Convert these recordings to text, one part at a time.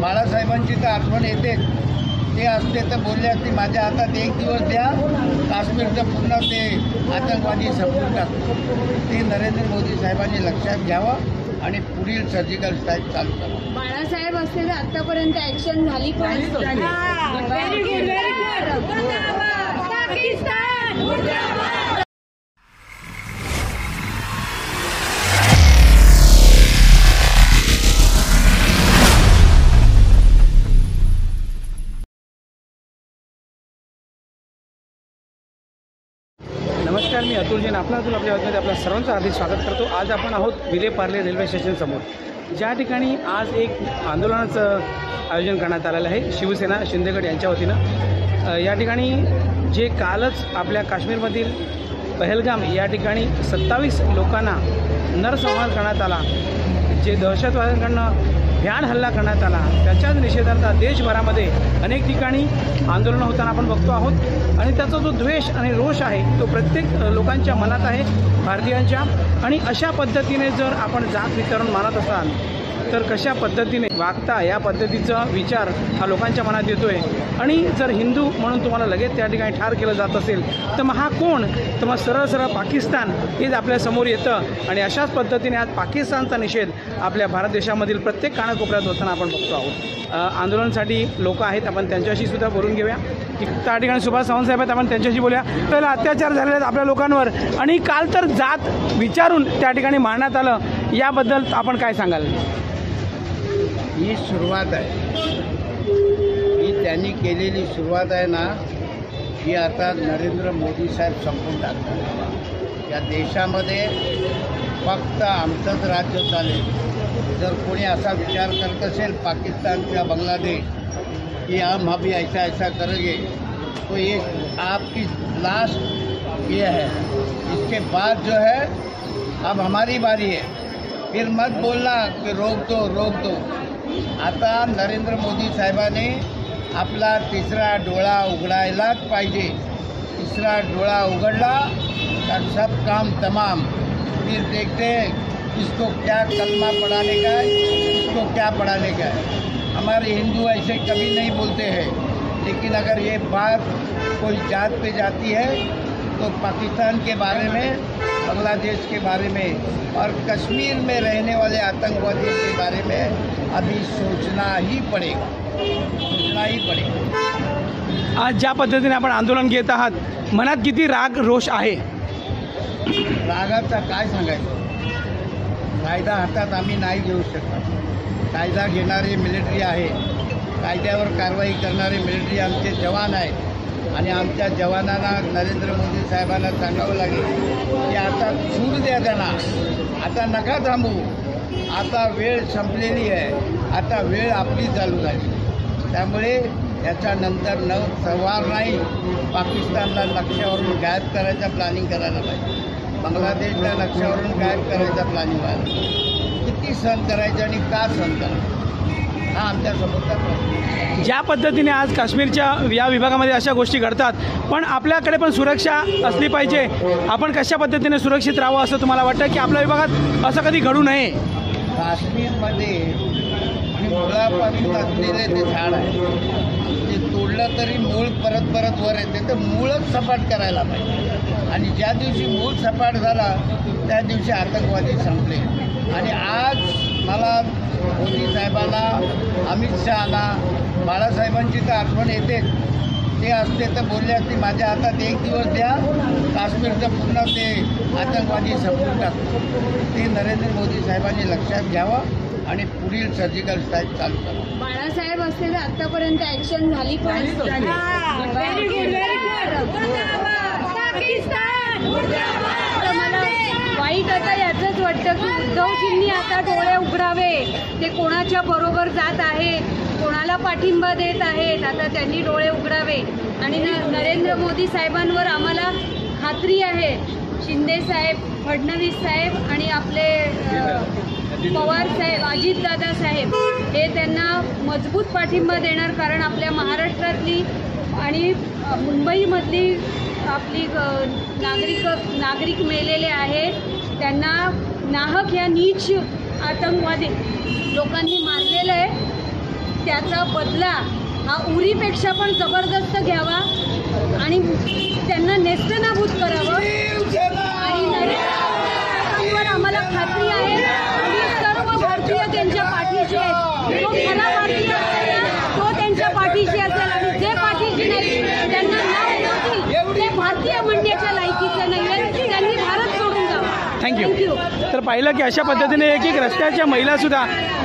बाळासाहेबांची तर आठवण येते। ते असते तर बोलले असते माझ्या हातात एक दिवस द्या, काश्मीरचं पुन्हा ते आतंकवादी संपवून टाकतो। ते नरेंद्र मोदी साहेबांनी लक्षात घ्यावं आणि पुढील सर्जिकल स्ट्राईक चालू करावं। बाळासाहेब असते तर आतापर्यंत ऍक्शन झाली पण नमस्कार, मी अतुल जैन आपल्या बातमीमध्ये आपल्या सर्वांचं हार्दिक स्वागत करतो। आज आपण आहोत विले पार्ले रेल्वे स्टेशन समोर, ज्या ठिकाणी आज एक आंदोलनाचं आयोजन करण्यात आलेलं आहे शिवसेना शिंदेगड यांच्या वतीनं। या ठिकाणी जे कालच आपल्या काश्मीरमधील पहलगाम या ठिकाणी 27 लोकांना नरसंहार करण्यात आला, जे दहशतवाद्यांकडनं भ्याड हल्ला करण्यात आला, त्याच्याच निषेधार्थ देशभरामध्ये अनेक ठिकाणी आंदोलनं होताना आपण बघतो आहोत। आणि त्याचा जो द्वेष आणि रोष आहे तो प्रत्येक लोकांच्या मनात आहे, भारतीयांच्या। आणि अशा पद्धतीने जर आपण जात वितरण मानत असाल तर कशा पद्धतीने वागता, या पद्धतीचा विचार हा लोकांच्या मनात येतोय। आणि जर हिंदू म्हणून तुम्हाला लगेच त्या ठिकाणी ठार केलं जात असेल तर मग हा कोण, तर मग सरळ सरळ पाकिस्तान हेच आपल्यासमोर येतं। आणि अशाच पद्धतीने आज पाकिस्तानचा निषेध आपल्या भारत देशामधील प्रत्येक कानाकोपऱ्यात होताना आपण बघतो आहोत। आंदोलनासाठी लोक आहेत, आपण त्यांच्याशी सुद्धा बोलून घेऊया। त्या ठिकाणी सुभाष सावंत साहेब आहेत, आपण त्यांच्याशी बोलूया। तर अत्याचार झालेले आहेत आपल्या लोकांवर आणि काल तर जात विचारून त्या ठिकाणी मारण्यात आलं, याबद्दल आपण काय सांगाल? ही सुरुवात आहे, ही त्यांनी केलेली सुरुवात आहे ना, ही आता नरेंद्र मोदी साहेब संपून टाकतात। या देशामध्ये फक्त आमचंच राज्य चालेल। जर कोणी असा विचार करत असेल पाकिस्तान या बांग्लादेश कि हम अभी ऐसा ऐसा करेंगे, तो ये आपकी लास्ट ये है। इसके बाद जो है अब हमारी बारी है, फिर मत बोलना कि रोक दो। आता नरेंद्र मोदी साहेबांनी आपला तिसरा डोळा उघडायलाच पाहिजे। तिसरा डोळा उघडला तर सब काम तमाम। फिर देखते हैं किसको क्या कलमा पढ़ाने का है, किसको क्या पढ़ाने का है। हमारे हिंदू ऐसे कभी नहीं बोलते हैं, लेकिन अगर ये बात कोई जात पे जाती है तो पाकिस्तान के बारे में, बांग्लादेश के बारे में और कश्मीर में रहने वाले आतंकवादियों के बारे में अभी सोचना ही पड़ेगा। आज ज्या पद्धतीने आपण आंदोलन घेत आहात, मनात किती राग रोष आहे? रागाचा काय सांगायचं? कायदा हातात आम्ही नाही घेऊ शकत। कायदा घेणारे मिलिटरी आहे, कायद्यावर कारवाई करणारे मिलिटरी आमचे जवान आहेत। आणि आमच्या जवानांना नरेंद्र मोदी साहेबांना सांगावं लागेल की आता सूट द्या त्यांना, आता नका थांबू, आता वेळ संपलेली आहे, आता वेळ आपली चालू झाली। त्यामुळे याच्यानंतर सवार नाही, पाकिस्तानला लक्ष्यावरून गायब करायचा प्लॅनिंग करायला पाहिजे, बांगलादेशला लक्ष्यावरून गायब करायचा प्लॅनिंग व्हायला पाहिजे। किती सहन करायचं आणि का सहन करायचं, हा आमच्या समोरचा प्रश्न। ज्या पद्धतीने आज काश्मीरच्या या विभागामध्ये अशा गोष्टी घडतात, पण आपल्याकडे पण सुरक्षा असली पाहिजे। आपण कशा पद्धतीने सुरक्षित राहावं असं तुम्हाला वाटतं की आपल्या विभागात असं कधी घडू नये? काश्मीरमध्ये मुळापासून असलेले ते झाड आहे, ते तोडलं तरी मूळ परत वर येते, तर मूळच सपाट करायला पाहिजे। आणि ज्या दिवशी मूळ सपाट झाला त्या दिवशी आतंकवादी संपले। आणि आज मला मोदी साहेबांना, अमित शहाना, बाळासाहेबांची तर आठवण येते। ते असते तर बोलले असते माझ्या हातात एक दिवस द्या, काश्मीरचं पुन्हा ते आतंकवादी संपवून टाकतो। ते नरेंद्र मोदी साहेबांनी लक्षात घ्यावं आणि पुढील सर्जिकल स्ट्राईक चालू करावं। बाळासाहेब असते तर आतापर्यंत ऍक्शन झाली पण वाईट आता याचंच वाटतं की उद्धवजींनी आता डोळे उघडावे, ते कोणाच्या बरोबर जात आहेत, कोणाला पाठिंबा देत आहेत, आता त्यांनी डोळे उघडावे। आणि नरेंद्र मोदी साहेबांवर आम्हाला खात्री आहे, शिंदे साहेब, फडणवीस साहेब आणि आपले पवार साहेब, अजितदादा साहेब हे त्यांना मजबूत पाठिंबा देणार। कारण आपल्या महाराष्ट्रातली आणि मुंबईमधली आपली नागरिक मेलेले आहेत, त्यांना नाहक या नीच आतंकवादी लोकांनी मारलेलं आहे। त्याचा बदला हा उरीपेक्षा पण जबरदस्त घ्यावा आणि त्यांना नेस्तनाबूत करावं. आणि नरेंद्र आम्हाला खात्री आहे आणि सर्व भारतीय त्यांच्या पाठीशी आहेत. जो खरा भारतीय असेल तो त्यांच्या पाठीशी असेल आणि जे पाठीशी नाही त्यांना नाव नसतील ते भारतीय म्हणण्याच्या लायकीचं नाही आहे. त्यांनी भारत सोडून जावं. थँक्यू. तर पाहिलं की अशा पद्धतीने एक एक रस्त्याच्या महिलासुद्धा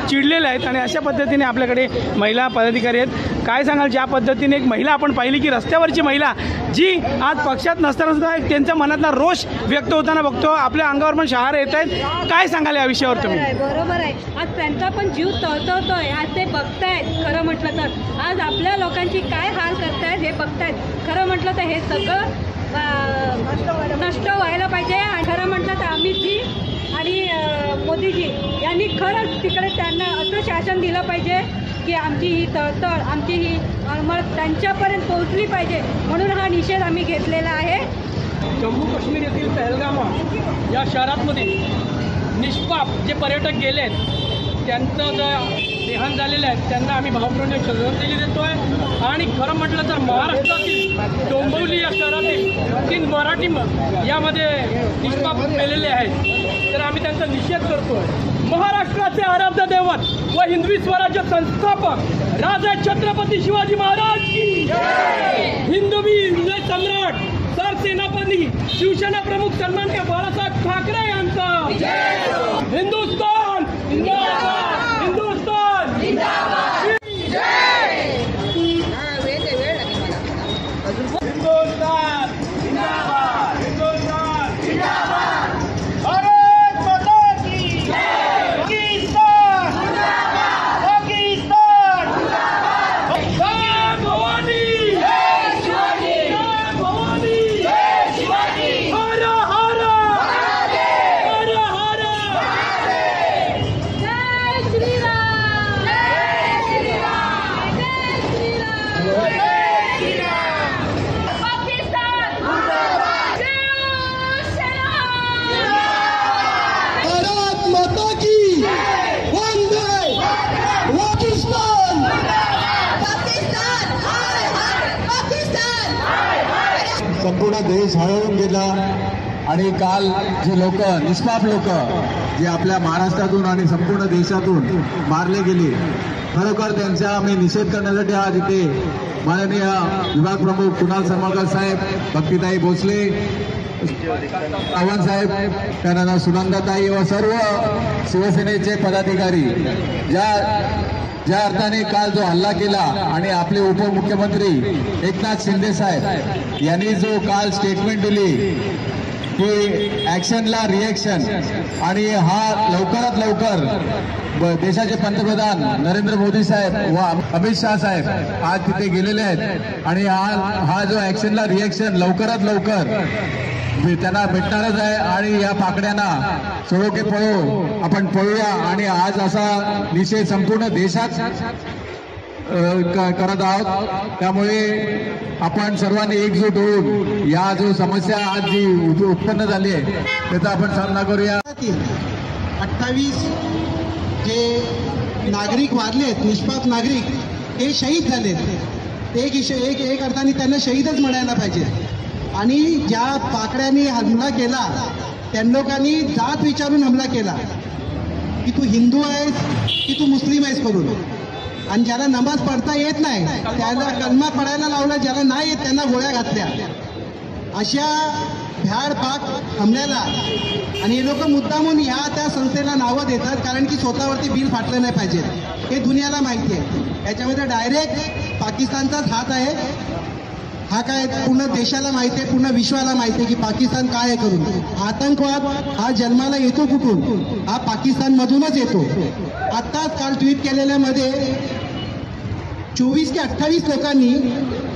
चिडलेल्या आहेत आणि अशा पद्धतीने आपल्याकडे महिला पदाधिकारी आहेत. काय सांगाल, ज्या पद्धतीने एक महिला आपण पाहिली की रस्त्यावरची महिला जी आज पक्षात नसताना सुद्धा त्यांच्या मनातला रोष व्यक्त होताना बघतो, आपल्या अंगावर पण शहार येत आहेत. काय सांगाल या विषयावर तुम्ही? बरोबर आहे. आज त्यांचा पण जीव तळतळतोय. आज ते बघतायत. खरं म्हटलं तर आज आपल्या लोकांची काय हाल करतायत हे बघतायत. खरं म्हटलं तर हे सगळं नष्ट व्हायला पाहिजे. आणि खरं म्हटलं तर अमितजी आणि मोदीजी यांनी खरंच तिकडे त्यांना असं शासन दिलं पाहिजे की आमची ही तळतळ, आमची ही मग त्यांच्यापर्यंत पोहोचली पाहिजे. म्हणून हा निषेध आम्ही घेतलेला आहे. जम्मू काश्मीर येथील पहलगाम या शहरामध्ये निष्पाप जे पर्यटक गेले आहेत त्यांचं जे देहांत झालेलं आहे त्यांना आम्ही भावपूर्ण श्रद्धांजली देतो आहे. आणि खरं म्हटलं तर महाराष्ट्रातील डोंबिवली या शहरातील 3 मराठी यामध्ये निष्पाप मेलेले आहेत. तर आम्ही त्यांचा निषेध करतो आहे. महाराष्ट्राचे आराध्य दैवत व हिंदवी स्वराज्य संस्थापक राजा छत्रपती शिवाजी महाराज की हिंदवी सम्राट सरसेनापती शिवसेना प्रमुख सन्माननीय बाळासाहेब ठाकरे यांचा हिंदुस्तान जिंदाबाद, हिंदुस्तान जिंदाबाद. हिंदुस्तान जिंदाबाद, हिंदुस्तान जिंदाबाद. भारत माता की जय. पाकिस्तान जिंदाबाद, पाकिस्तान जिंदाबाद. जय भवानी, जय शिवाजी, जय भवानी, जय शिवाजी. हर हर हर हर. जय श्रीराम, जय श्रीराम, जय श्रीराम, जय श्रीराम. पाकिस्तान जिंदाबाद, शिवसेना. भारत माता की वंदे पाकिस्तान. पाकिस्तान हाय हाय, पाकिस्तान हाय हाय. संपूर्ण देश हरवून गेला आणि काल जे लोक निष्पाप लोक जे आपल्या महाराष्ट्रातून आणि संपूर्ण देशातून मारले गेले, खरोखर त्यांचा आम्ही निषेध करण्यासाठी आज इथे माननीय विभाग प्रमुख कुणाल समळकर साहेब, भक्तीताई भोसले, चव्हाण साहेब, त्यानंतर सुनंदाताई व सर्व शिवसेनेचे पदाधिकारी ज्या अर्थाने काल जो हल्ला केला आणि आपले उपमुख्यमंत्री एकनाथ शिंदे साहेब यांनी जो काल स्टेटमेंट दिली की ॲक्शनला रिॲक्शन, आणि हा लवकरात लवकर देशाचे पंतप्रधान नरेंद्र मोदी साहेब व अमित शहा साहेब आज तिथे गेलेले आहेत आणि हा जो ॲक्शनला रिॲक्शन लवकरात लवकर त्यांना भेटणारच आहे. आणि या पाकड्यांना सोडो के पळो, आपण पळूया. आणि आज असा निषेध संपूर्ण देशात करत आहोत. त्यामुळे आपण सर्वांनी एकजूट होऊन या जो समस्या आज जी उत्पन्न झाली आहे त्याचा आपण सामना करूया. 28 जे नागरिक वारलेत, निष्पाप नागरिक, ते शहीद झालेत. एक अर्थाने त्यांना शहीदच म्हणायला पाहिजे. आणि ज्या पाकड्यांनी हमला केला त्या लोकांनी जात विचारून हमला केला की तू हिंदू आहेस की तू मुस्लिम आहेस करून. आणि ज्याला नमाज पढता येत नाही त्याला कलमा पडायला लावला, ज्याला नाही येत त्यांना गोळ्या घातल्या. अशा भ्याड पाक हमल्याला आणि हे लोक मुद्दामून ह्या त्या संस्थेला नावं देतात कारण की स्वतःवरती बिल फाटलं नाही पाहिजे. हे दुनियाला माहिती आहे. याच्यामध्ये डायरेक्ट पाकिस्तानचाच हात आहे. हा काय पूर्ण देशाला माहिती आहे, पूर्ण विश्वाला माहिती आहे की पाकिस्तान काय आहे करून. आतंकवाद हा जन्माला येतो कुठून? हा पाकिस्तानमधूनच येतो. आत्ताच काल ट्विट केलेल्यामध्ये 24 ते 28 लोकांनी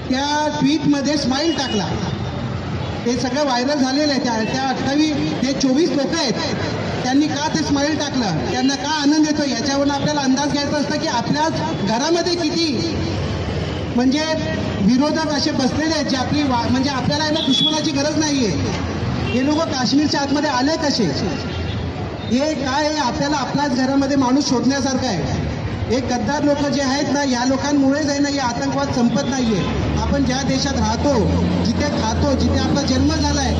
त्या ट्विटमध्ये स्माईल टाकला. ते सगळं व्हायरल झालेलं आहे. त्या 28 ते 24 लोक आहेत त्यांनी का ते स्माईल टाकलं, त्यांना का आनंद येतो, याच्यावरून आपल्याला अंदाज घ्यायचा असतं की आपल्याच घरामध्ये किती म्हणजे विरोधक असे बसलेले आहेत जे आपली म्हणजे आपल्याला यांना दुश्मनाची गरज नाहीये. हे लोक काश्मीरच्या आतमध्ये आले कसे? हे काय आहे, आपल्याला आपल्याच घरामध्ये माणूस शोधण्यासारखं आहे. हे गद्दार लोक जे आहेत ना, या लोकांमुळेच आहे ना हे आतंकवाद संपत नाहीये. आपण ज्या देशात राहतो, जिथे खातो, जिथे आपला जन्म झालाय,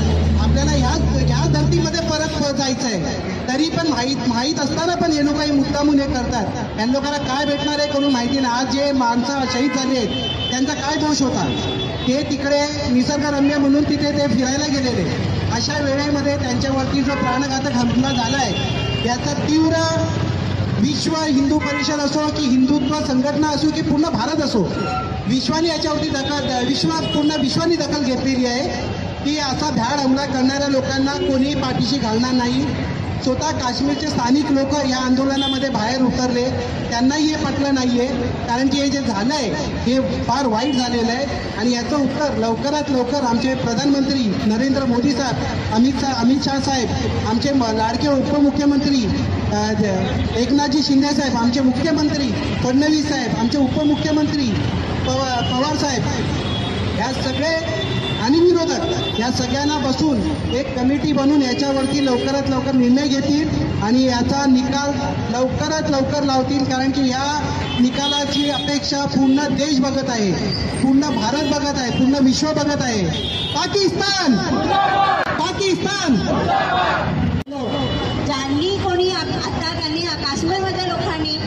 आपल्याला ह्या धर्तीमध्ये परत जायचं आहे. तरी पण माहीत असताना पण हे लोक काही मुद्दामून हे करतात. या लोकांना काय भेटणार आहे करून माहिती नाही. आज जे माणसं शहीद झाली आहेत त्यांचा काय दोष होता? ते तिकडे निसर्गरम्य म्हणून तिथे ते फिरायला गेलेले. अशा वेळेमध्ये त्यांच्यावरती जो प्राणघातक हमला झालाय याचा तीव्र विश्व हिंदू परिषद असो की हिंदुत्व संघटना असो की पूर्ण भारत असो, विश्वाने याच्यावरती पूर्ण विश्वाने दखल घेतलेली आहे की असा भ्याड हमला करणाऱ्या लोकांना कोणी पाठीशी घालणार नाही. स्वतः काश्मीरचे स्थानिक लोक या आंदोलनामध्ये बाहेर उतरले, त्यांनाही हे पटलं नाहीये. कारण की हे जे झालंय हे फार वाईट झालेलं आहे. आणि याचं उत्तर लवकरात लवकर आमचे प्रधानमंत्री नरेंद्र मोदी साहेब, अमित शाह साहेब, आमचे लाडके उपमुख्यमंत्री एकनाथजी शिंदे साहेब, आमचे मुख्यमंत्री फडणवीस साहेब, आमचे उपमुख्यमंत्री पवार साहेब, ह्या सगळे आणि विरोधक या सगळ्यांना बसून एक कमिटी बनवून याच्यावरती लवकरात लवकर निर्णय घेतील आणि याचा निकाल लवकरात लवकर लावतील. कारण की या निकालाची अपेक्षा पूर्ण देश बघत आहे, पूर्ण भारत बघत आहे, पूर्ण विश्व बघत आहे. पाकिस्तान ज्यांनी कोणी आता त्यांनी काश्मीरमधल्या लोकांनी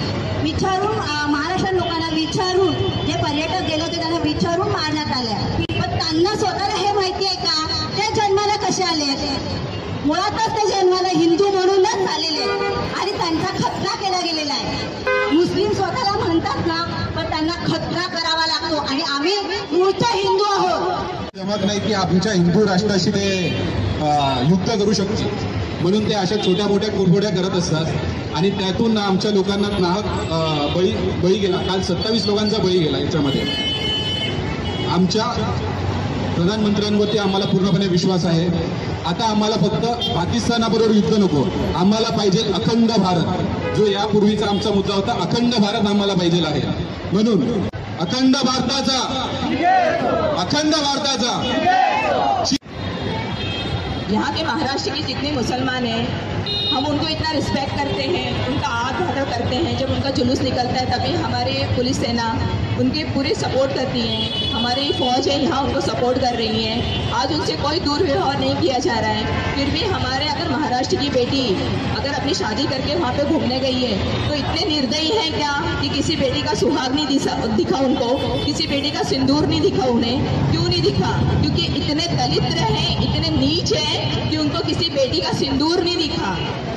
विचारून, महाराष्ट्र लोकांना विचारून, जे पर्यटक गेले होते त्यांना विचारून मारण्यात आल्या. पण त्यांना स्वतःला हे माहिती आहे का ते जन्माला कसे आले? मुळातच ते जन्माला हिंदू म्हणूनच आलेले आणि त्यांचा खतना केला गेलेला आहे. मुस्लिम स्वतःला म्हणतात ना, पण त्यांना खतना करावा लागतो आणि आम्ही मूळचे हिंदू आहोत. जमत नाही की आमच्या हिंदू राष्ट्राशी ते युद्ध करू शकतो, म्हणून ते अशा छोट्या मोठ्या कुरघोड्या करत असतात आणि त्यातून आमच्या लोकांना नाहक बळी गेला. काल 27 लोकांचा बळी गेला. याच्यामध्ये आमच्या प्रधानमंत्र्यांवरती आम्हाला पूर्णपणे विश्वास आहे. आता आम्हाला फक्त पाकिस्तानाबरोबर युद्ध नको, आम्हाला पाहिजे अखंड भारत. जो यापूर्वीचा आमचा मुद्दा होता, अखंड भारत आम्हाला पाहिजे आहे. म्हणून अखंड भारताचा यहाँ के महाराष्ट्र के जितने मुसलमान हैं हम उनको इतना रिस्पेक्ट करते हैं, उनका आदर करते हैं. जब उनका जुलूस निकलता है तभी हमारे पुलिस सेना उनके पूरे सपोर्ट करती है. हमारी फौज है यहाँ उनको सपोर्ट कर रही है. आज उनसे कोई दुर्व्यवहार नहीं किया जा रहा है. फिर भी हमारे अगर महाराष्ट्र की बेटी अगर अपनी शादी करके वहाँ पे घूमने गई है तो इतने निर्दयी हैं क्या कि किसी बेटी का सुहाग नहीं दिखा उनको, किसी बेटी का सिंदूर नहीं दिखा उन्हें. क्यों नहीं दिखा? क्योंकि इतने दलित हैं, इतने नीच हैं कि उनको किसी बेटी का सिंदूर नहीं दिखा.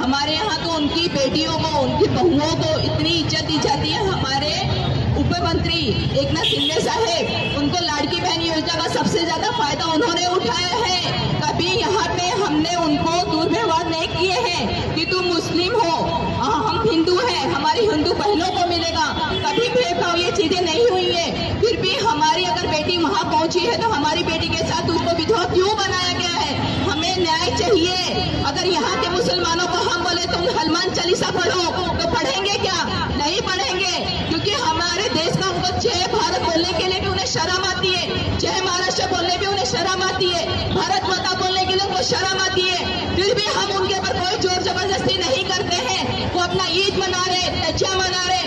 हमारे यहाँ तो उनकी बेटियों को, उनकी बहुओं को इतनी इज्जत दी जाती है. हमारे उप मंत्री एकनाथ शिंदे साहेब, उनको लाड़की बहन योजना का सबसे ज्यादा फायदा उन्होंने उठाया है. कभी यहाँ पे हमने उनको दुर्व्यवहार नहीं किए हैं कि तुम मुस्लिम हो, हम हिंदू हैं, हमारी हिंदू बहनों को मिलेगा. कभी भेदभाव ये चीजें नहीं हुई है. फिर भी हमारी अगर बेटी वहाँ पहुंची है तो हमारी बेटी के साथ उसको विधवा क्यों बनाया गया है? हमें न्याय चाहिए. अगर यहाँ के मुसलमानों को हम बोले तुम हनुमान चालीसा पढ़ो तो पढ़ेंगे क्या? नहीं पढ़ेंगे. क्योंकि हमारे देश का उनको जय भारत बोलने के लिए भी उन्हें शर्म आती है, जय महाराष्ट्र बोलने भी उन्हें शर्म आती है, भारत माता बोलने के लिए उनको शर्म आती है. फिर भी हम उनके ऊपर कोई जोर जबरदस्ती नहीं करते हैं. वो अपना ईद मना रहे, तजिया मना रहे,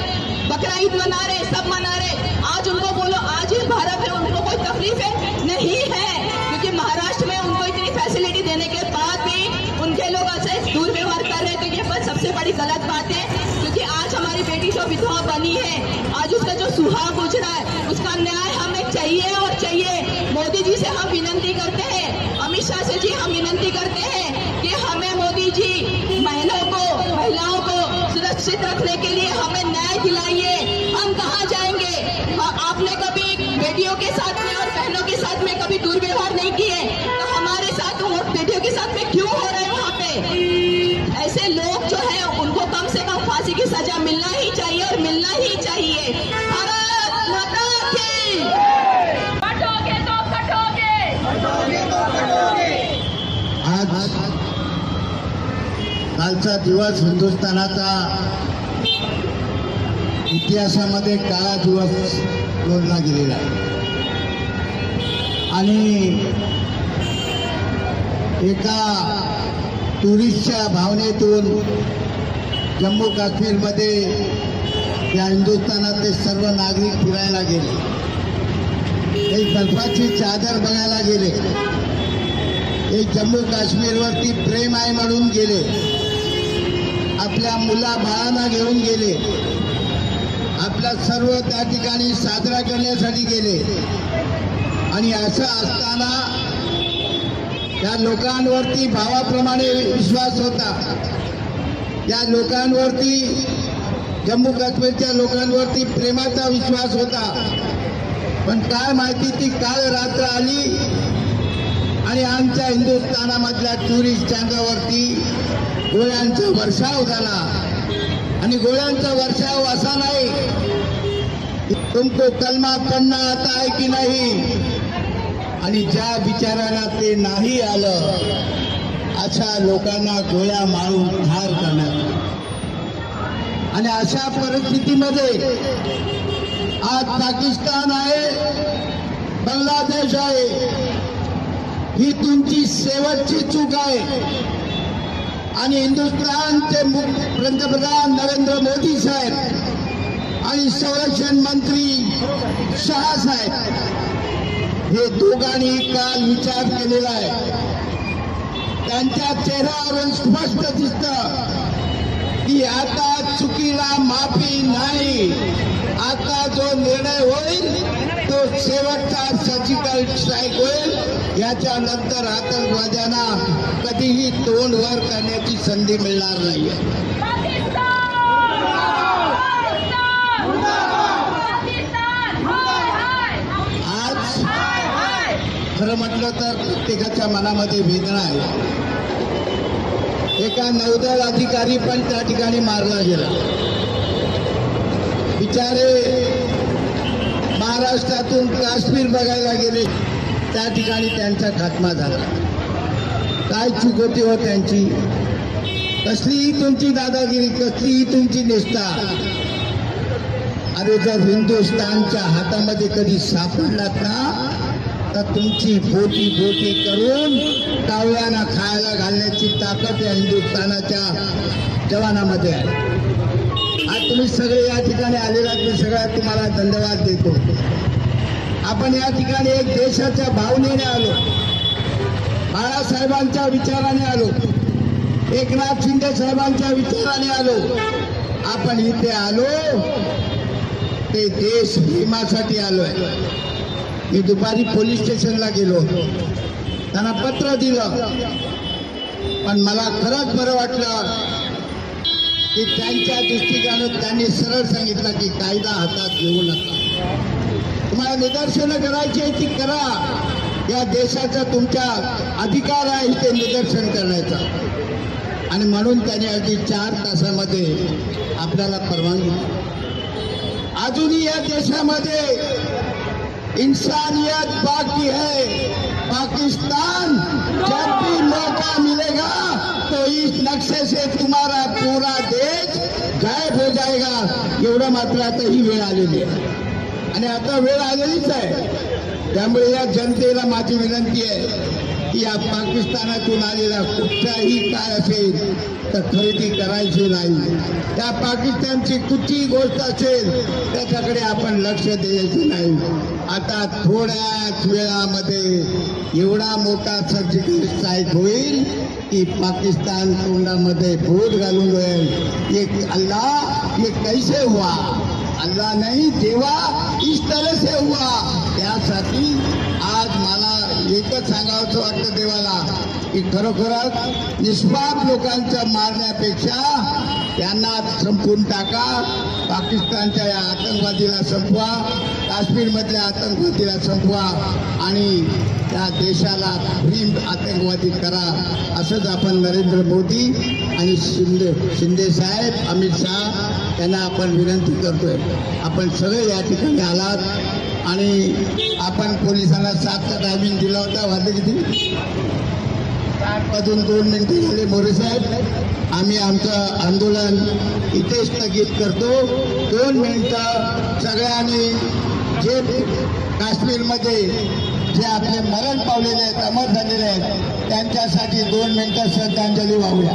बकरा ईद मना रहे, सब मना रहे. आज उनको बोलो आज ही भारत है, उनको कोई तकलीफ है? नहीं है. क्योंकि महाराष्ट्र में उनको इतनी फैसिलिटी देने के बाद भी उनके लोग ऐसे दुर्व्यवहार कर रहे. तो ये बस सबसे बड़ी गलत बात है. क्योंकि आज हमारी बेटी जो विधवा बनी है, आज उसका जो सुहाग गुजरा है, उसका न्याय हमें चाहिए और चाहिए. मोदी जी से हम विनती करते हैं, अमित शाह से जी हम विनंती करते हैं कि हमें मोदी जी महिलाओं को सुरक्षित रखने के लिए हमें न्याय दिलाइए. हम कहाँ जाएंगे? आपने कभी बेटियों के साथ में और बहनों के साथ में कभी दुर्व्यवहार नहीं किए, तो हमारे साथ और बेटियों के साथ में क्यों हो रहे हैं वहाँ पे? ऐसे लोग जो है उनको कम से कम फांसी की सजा मिलना ही चाहिए और मिलना ही चाहिए. भारत माता की. कटोगे तो कटोगे. आज कालचा दिवस हिंदुस्थानाचा इतिहासामध्ये काळा दिवस जोडला गेलेला आहे आणि एका टुरिस्टच्या भावनेतून जम्मू काश्मीरमध्ये या हिंदुस्थानातले सर्व नागरिक फिरायला गेले, एक बर्फाची चादर बघायला गेले, एक जम्मू काश्मीरवरती प्रेम आहे म्हणून गेले, आपल्या मुला बाळांना घेऊन गेले, आपला सर्व त्या ठिकाणी साजरा करण्यासाठी गेले. आणि असं असताना या लोकांवरती भावाप्रमाणे विश्वास होता, या लोकांवरती जम्मू काश्मीरच्या लोकांवरती प्रेमाचा विश्वास होता. पण काय माहिती ती काळ रात्र आली आणि आमच्या हिंदुस्थानामधल्या टुरिस्टच्या अंगावरती गोळ्यांचा वर्षाव झाला. आणि गोळ्यांचा वर्षाव असा नाही, तुमको कलमा पडना आता है की नाही, आणि ज्या बिचारांना ते नाही आलं अशा लोकांना गोळ्या मारून ठार करण्यात. आणि अशा परिस्थितीमध्ये आज पाकिस्तान आहे, बांगलादेश आहे, ही तुमची शेवटची चूक आहे. आणि हिंदुस्थानचे पंतप्रधान नरेंद्र मोदी साहेब आणि संरक्षण मंत्री शहा साहेब हे दोघांनी काल विचार केलेला आहे. त्यांच्या चेहऱ्यावरून स्पष्ट दिसतं की आता चुकीला माफी नाही. आता जो निर्णय होईल तो शेवटचा सर्जिकल स्ट्राईक होईल. याच्यानंतर आतंकवाद्यांना कधीही तोंड वर करण्याची संधी मिळणार नाही. आज खरं म्हटलं तर प्रत्येकाच्या मनामध्ये वेदना आहे. एका नौदल अधिकारी पण त्या ठिकाणी मारला गेला. बिचारे महाराष्ट्रातून काश्मीर बघायला गेले, त्या ठिकाणी त्यांचा खात्मा झाला. काय चूक होती हो त्यांची? कसलीही तुमची दादागिरी, कसलीही तुमची निष्ठा. अरे जर हिंदुस्थानच्या हातामध्ये कधी सापडलात ना तर तुमची बोटी बोटी करून कावळ्यांना खायला घालण्याची ताकद या हिंदुस्थानाच्या जवानामध्ये आहे. आज तुम्ही सगळे या ठिकाणी आलेला मी सगळ्या तुम्हाला धन्यवाद देतो. आपण या ठिकाणी एक देशाच्या भावनेने आलो, बाळासाहेबांच्या विचाराने आलो, एकनाथ शिंदे साहेबांच्या विचाराने आलो. आपण इथे आलो ते देश प्रेमासाठी आलोय. मी दुपारी पोलीस स्टेशनला गेलो होतो, त्यांना पत्र दिलं, पण मला खरंच बरं वाटलं की त्यांच्या दृष्टिकोनात त्यांनी सरळ सांगितलं की कायदा हातात घेऊ नका. तुम्हाला निदर्शनं करायची ती करा. या देशाचा तुमचा अधिकार आहे ते निदर्शन करण्याचा. आणि म्हणून त्यांनी अगदी 4 तासामध्ये आपल्याला परवानगी दिली. अजूनही या देशामध्ये इंसानियत बाकी है. पाकिस्तान जब भी मौका मिलेगा तो इस नक्शे से तुम्हारा पूरा देश गायब हो जाएगा. एवढं मात्र आता ही वेळ आलेली आहे आणि आता वेळ आलेलीच आहे. त्यामुळे या जनतेला माझी विनंती आहे की या पाकिस्तानातून आलेला कुठलाही काय असेल तर खरेदी करायची नाही. त्या पाकिस्तानची कुठलीही गोष्ट असेल त्याच्याकडे आपण लक्ष द्यायचं नाही. आता थोड्याच वेळामध्ये एवढा मोठा सर्जिकल स्ट्राईक होईल की पाकिस्तान तोंडामध्ये भूत घालून होईल. एक अल्लाह ये कैसे हुआ? अल्लाह नहीं, देवा इस तरह से हुआ. त्यासाठी आज मला एकच सांगावंसं वाटतं देवाला की खरोखरच निष्पाप लोकांचं मारण्यापेक्षा त्यांना संपवून टाका. पाकिस्तानच्या या आतंकवादीला संपवा, काश्मीरमधल्या आतंकवादीला संपवा आणि त्या देशाला भीम आतंकवादी करा. असंच आपण नरेंद्र मोदी आणि शिंदे साहेब, अमित शहा यांना आपण विनंती करतोय. आपण सगळे या ठिकाणी आलात आणि आपण पोलिसांना 7चा टायमिंग दिला होता. वाजले किती? 8 2 मिनिटं झाले. मोरे साहेब, आम्ही आमचं आंदोलन इथे स्थगित करतो. 2 मिनिटं सगळ्यांनी जे काश्मीरमध्ये जे आपले मरण पावलेले आहेत, अमर झालेले आहेत, त्यांच्यासाठी 2 मिनिटं श्रद्धांजली वाहूया.